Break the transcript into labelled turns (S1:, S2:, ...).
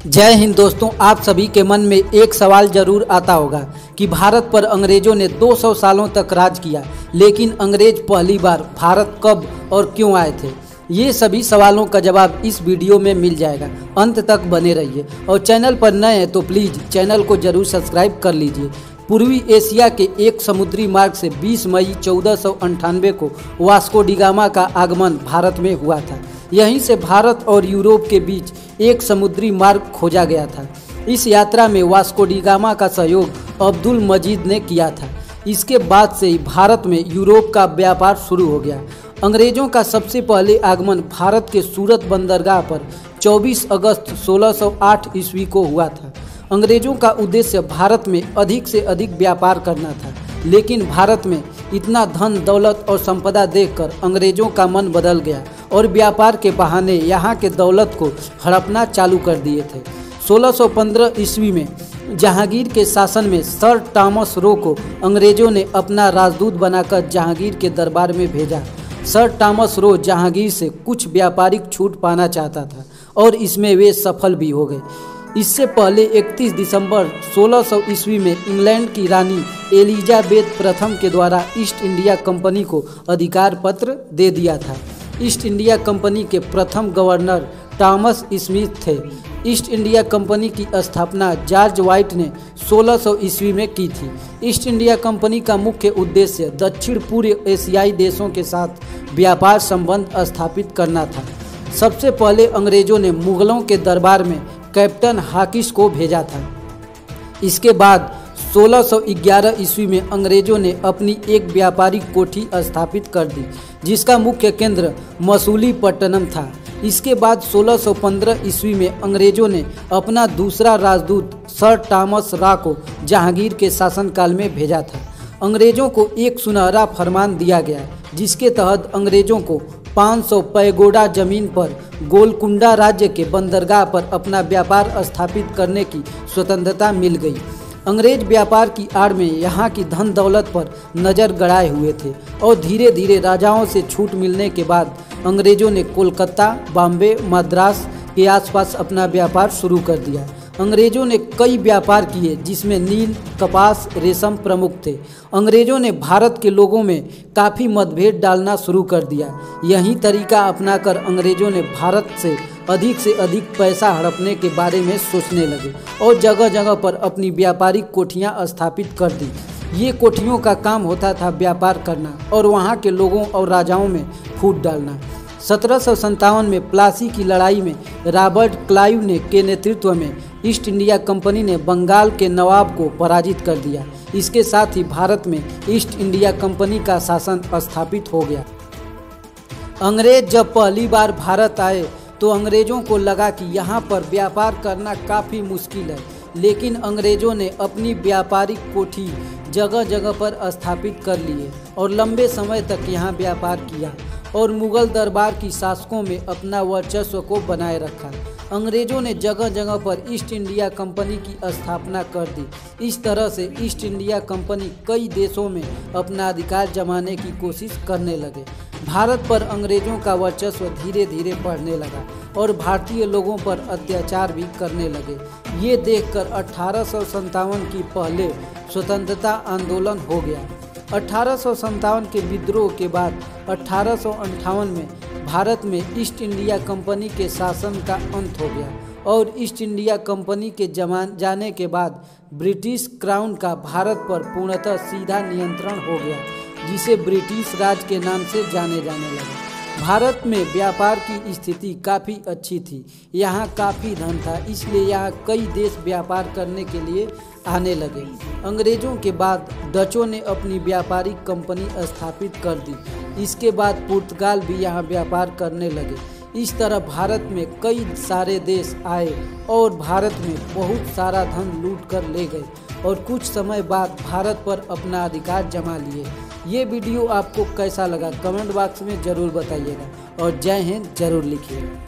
S1: जय हिंद दोस्तों, आप सभी के मन में एक सवाल जरूर आता होगा कि भारत पर अंग्रेजों ने 200 सालों तक राज किया, लेकिन अंग्रेज पहली बार भारत कब और क्यों आए थे। ये सभी सवालों का जवाब इस वीडियो में मिल जाएगा। अंत तक बने रहिए और चैनल पर नए हैं तो प्लीज़ चैनल को जरूर सब्सक्राइब कर लीजिए। पूर्वी एशिया के एक समुद्री मार्ग से 20 मई 1498 को वास्को डी गामा का आगमन भारत में हुआ था। यहीं से भारत और यूरोप के बीच एक समुद्री मार्ग खोजा गया था। इस यात्रा में वास्को डी गामा का सहयोग अब्दुल मजीद ने किया था। इसके बाद से ही भारत में यूरोप का व्यापार शुरू हो गया। अंग्रेजों का सबसे पहले आगमन भारत के सूरत बंदरगाह पर 24 अगस्त 1608 ईस्वी को हुआ था। अंग्रेजों का उद्देश्य भारत में अधिक से अधिक व्यापार करना था, लेकिन भारत में इतना धन दौलत और संपदा देखकर अंग्रेजों का मन बदल गया और व्यापार के बहाने यहाँ के दौलत को हड़पना चालू कर दिए थे। 1615 ईस्वी में जहांगीर के शासन में सर टॉमस रो को अंग्रेजों ने अपना राजदूत बनाकर जहांगीर के दरबार में भेजा। सर टॉमस रो जहांगीर से कुछ व्यापारिक छूट पाना चाहता था और इसमें वे सफल भी हो गए। इससे पहले 31 दिसंबर 1600 ईस्वी में इंग्लैंड की रानी एलिजाबेथ प्रथम के द्वारा ईस्ट इंडिया कंपनी को अधिकार पत्र दे दिया था। ईस्ट इंडिया कंपनी के प्रथम गवर्नर थॉमस स्मिथ थे। ईस्ट इंडिया कंपनी की स्थापना जॉर्ज वाइट ने 1600 ईस्वी में की थी। ईस्ट इंडिया कंपनी का मुख्य उद्देश्य दक्षिण पूर्व एशियाई देशों के साथ व्यापार संबंध स्थापित करना था। सबसे पहले अंग्रेजों ने मुगलों के दरबार में कैप्टन हाकिस को भेजा था। इसके बाद 1611 ईस्वी में अंग्रेजों ने अपनी एक व्यापारिक कोठी स्थापित कर दी, जिसका मुख्य केंद्र मसूलीपट्टनम था। इसके बाद 1615 ईस्वी में अंग्रेजों ने अपना दूसरा राजदूत सर टॉमस रॉ को जहांगीर के शासनकाल में भेजा था। अंग्रेजों को एक सुनहरा फरमान दिया गया, जिसके तहत अंग्रेजों को 500 पैगोडा जमीन पर गोलकुंडा राज्य के बंदरगाह पर अपना व्यापार स्थापित करने की स्वतंत्रता मिल गई। अंग्रेज व्यापार की आड़ में यहाँ की धन दौलत पर नज़र गड़ाए हुए थे और धीरे धीरे राजाओं से छूट मिलने के बाद अंग्रेजों ने कोलकाता, बॉम्बे, मद्रास के आसपास अपना व्यापार शुरू कर दिया। अंग्रेजों ने कई व्यापार किए, जिसमें नील, कपास, रेशम प्रमुख थे। अंग्रेजों ने भारत के लोगों में काफ़ी मतभेद डालना शुरू कर दिया। यही तरीका अपनाकर अंग्रेजों ने भारत से अधिक पैसा हड़पने के बारे में सोचने लगे और जगह जगह पर अपनी व्यापारिक कोठियाँ स्थापित कर दी। ये कोठियों का काम होता था व्यापार करना और वहाँ के लोगों और राजाओं में फूट डालना। 1757 में प्लासी की लड़ाई में रॉबर्ट क्लाइव के नेतृत्व में ईस्ट इंडिया कंपनी ने बंगाल के नवाब को पराजित कर दिया। इसके साथ ही भारत में ईस्ट इंडिया कंपनी का शासन स्थापित हो गया। अंग्रेज जब पहली बार भारत आए तो अंग्रेजों को लगा कि यहाँ पर व्यापार करना काफ़ी मुश्किल है, लेकिन अंग्रेजों ने अपनी व्यापारिक कोठी जगह जगह पर स्थापित कर लिए और लंबे समय तक यहाँ व्यापार किया और मुगल दरबार की शासकों में अपना वर्चस्व को बनाए रखा। अंग्रेजों ने जगह जगह पर ईस्ट इंडिया कंपनी की स्थापना कर दी। इस तरह से ईस्ट इंडिया कंपनी कई देशों में अपना अधिकार जमाने की कोशिश करने लगे। भारत पर अंग्रेजों का वर्चस्व धीरे धीरे बढ़ने लगा और भारतीय लोगों पर अत्याचार भी करने लगे। ये देखकर 1857 की पहले स्वतंत्रता आंदोलन हो गया। 1857 के विद्रोह के बाद 1858 में भारत में ईस्ट इंडिया कंपनी के शासन का अंत हो गया और ईस्ट इंडिया कंपनी के जाने के बाद ब्रिटिश क्राउन का भारत पर पूर्णतः सीधा नियंत्रण हो गया, जिसे ब्रिटिश राज के नाम से जाने लगा। भारत में व्यापार की स्थिति काफ़ी अच्छी थी। यहाँ काफ़ी धन था, इसलिए यहाँ कई देश व्यापार करने के लिए आने लगे। अंग्रेजों के बाद डचों ने अपनी व्यापारिक कंपनी स्थापित कर दी। इसके बाद पुर्तगाल भी यहाँ व्यापार करने लगे। इस तरह भारत में कई सारे देश आए और भारत में बहुत सारा धन लूट कर ले गए और कुछ समय बाद भारत पर अपना अधिकार जमा लिए। ये वीडियो आपको कैसा लगा कमेंट बॉक्स में ज़रूर बताइएगा और जय हिंद ज़रूर लिखिएगा।